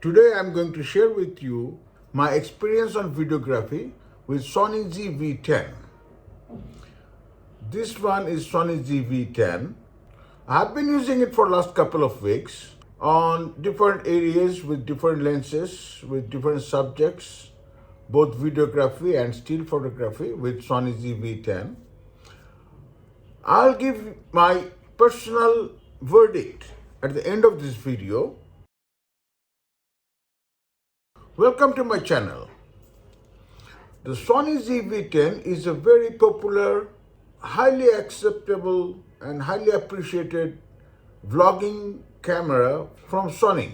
Today I'm going to share with you my experience on videography with Sony ZV-E10. This one is Sony ZV-E10. I've been using it for last couple of weeks on different areas with different lenses, with different subjects, both videography and still photography with Sony ZV-E10. I'll give my personal verdict at the end of this video. Welcome to my channel. The Sony ZV-E10 is a very popular, highly acceptable and highly appreciated vlogging camera from Sony.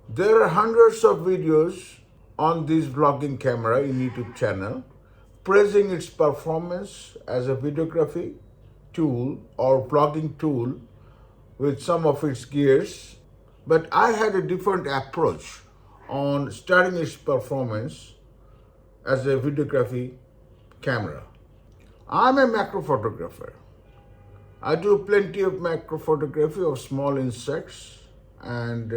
There are hundreds of videos on this vlogging camera in YouTube channel praising its performance as a videography tool or vlogging tool with some of its gears, but I had a different approach on studying its performance as a videography camera. I'm a macro photographer. I do plenty of macro photography of small insects and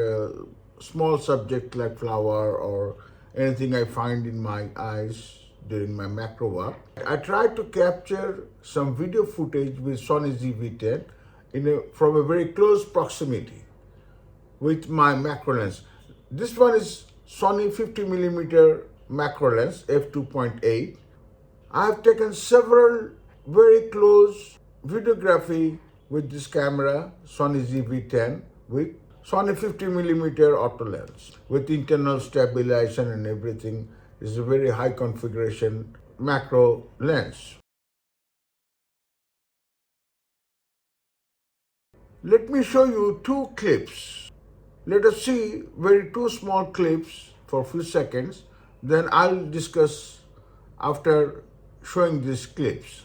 small subjects like flower or anything I find in my eyes during my macro work. I tried to capture some video footage with Sony ZV-E10 from a very close proximity with my macro lens. This one is Sony 50mm macro lens f2.8. I have taken several very close videography with this camera, Sony ZV-E10, with Sony 50mm auto lens with internal stabilization and everything. Is a very high configuration macro lens. Let me show you two clips. Let us see two small clips for a few seconds. Then I'll discuss after showing these clips.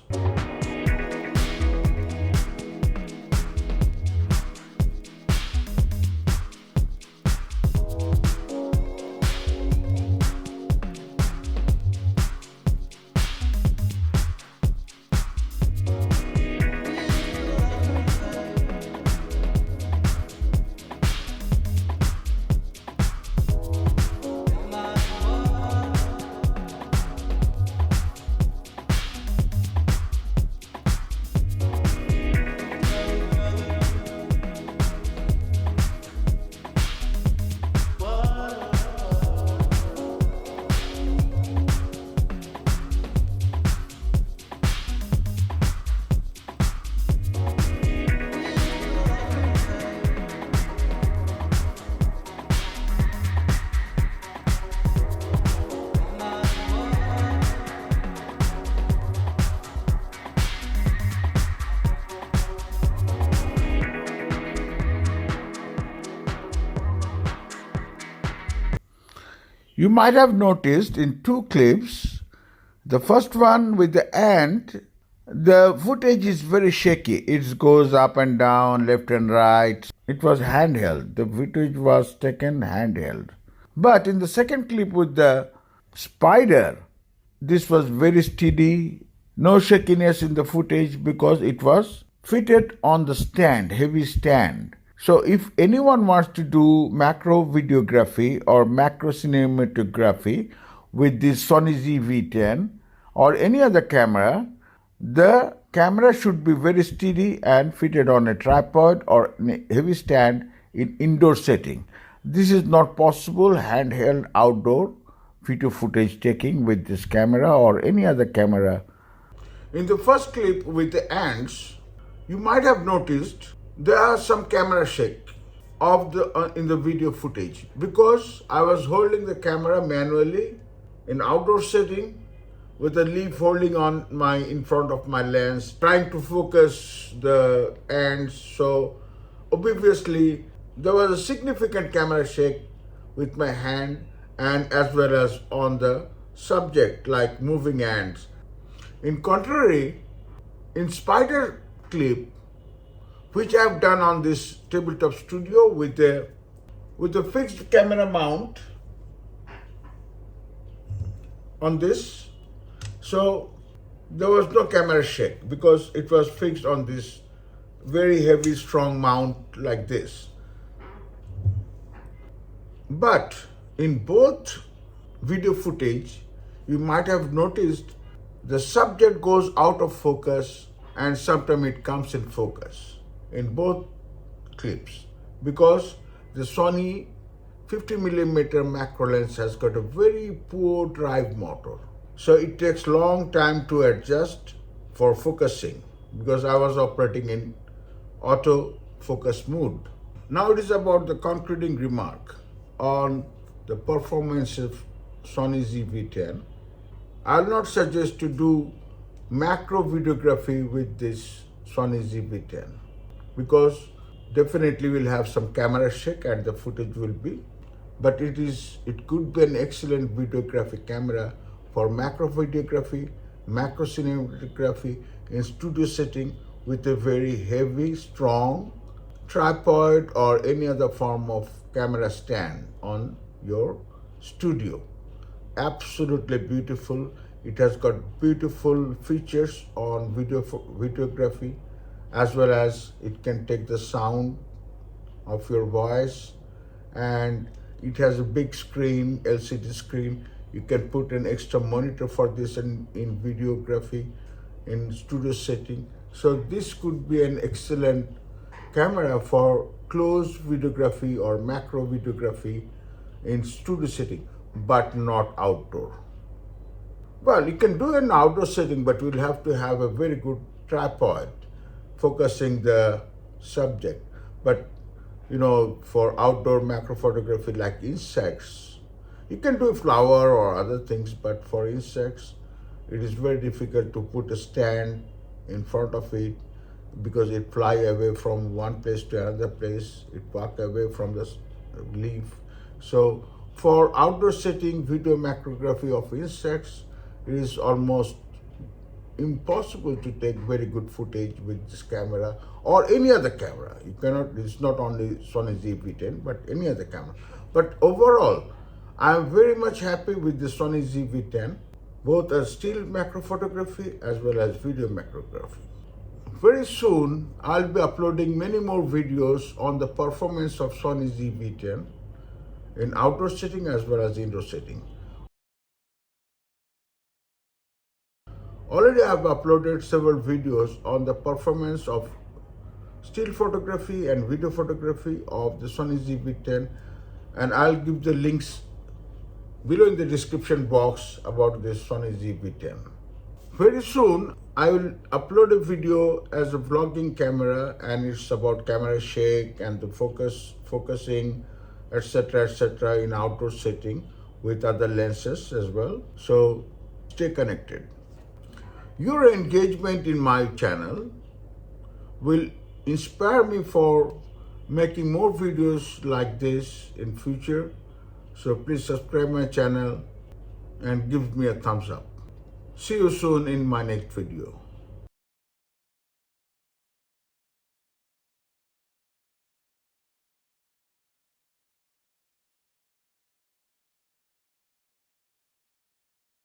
You might have noticed in two clips, the first one with the ant, the footage is very shaky. It goes up and down, left and right. It was handheld. The footage was taken handheld. But in the second clip with the spider, this was very steady, no shakiness in the footage because it was fitted on the stand, heavy stand. So if anyone wants to do macro videography or macro cinematography with this Sony ZV-E10 or any other camera, the camera should be very steady and fitted on a tripod or a heavy stand in indoor setting. This is not possible handheld outdoor video footage taking with this camera or any other camera. In the first clip with the ants, you might have noticed there are some camera shake of in the video footage because I was holding the camera manually in outdoor setting with a leaf holding on in front of my lens, trying to focus the ants. So obviously there was a significant camera shake with my hand and as well as on the subject like moving ants. In contrary, in spider clip, which I have done on this tabletop studio with a fixed camera mount on this. So there was no camera shake because it was fixed on this very heavy, strong mount like this. But in both video footage, you might have noticed the subject goes out of focus and sometimes it comes in focus in both clips, because the Sony 50mm macro lens has got a very poor drive motor. So it takes long time to adjust for focusing, because I was operating in auto focus mode. Now it is about the concluding remark on the performance of Sony ZV-E10. I'll not suggest to do macro videography with this Sony ZV-E10, because definitely we'll have some camera shake and the footage will be, but it could be an excellent videographic camera for macro videography, macro cinematography in studio setting with a very heavy, strong tripod or any other form of camera stand on your studio. Absolutely beautiful. It has got beautiful features on videography, as well as it can take the sound of your voice, and it has a big screen, LCD screen. You can put an extra monitor for this in videography, in studio setting. So this could be an excellent camera for close videography or macro videography in studio setting, but not outdoor. Well, you can do an outdoor setting, but you'll have to have a very good tripod focusing the subject. But for outdoor macro photography like insects, you can do flower or other things, but for insects, it is very difficult to put a stand in front of it, because it fly away from one place to another place, it walk away from the leaf. So for outdoor setting, video macrography of insects, it is almost impossible to take very good footage with this camera or any other camera. You cannot, it's not only Sony ZV-E10, but any other camera. But overall, I am very much happy with the Sony ZV-E10, both as still macro photography as well as video macrography. Very soon, I'll be uploading many more videos on the performance of Sony ZV-E10 in outdoor setting as well as indoor setting. Already I have uploaded several videos on the performance of still photography and video photography of the Sony ZV-E10, and I'll give the links below in the description box about this Sony ZV-E10. Very soon I will upload a video as a vlogging camera, and it's about camera shake and the focusing, etc. in outdoor setting with other lenses as well. So stay connected. Your engagement in my channel will inspire me for making more videos like this in future. So please subscribe my channel and give me a thumbs up. See you soon in my next video.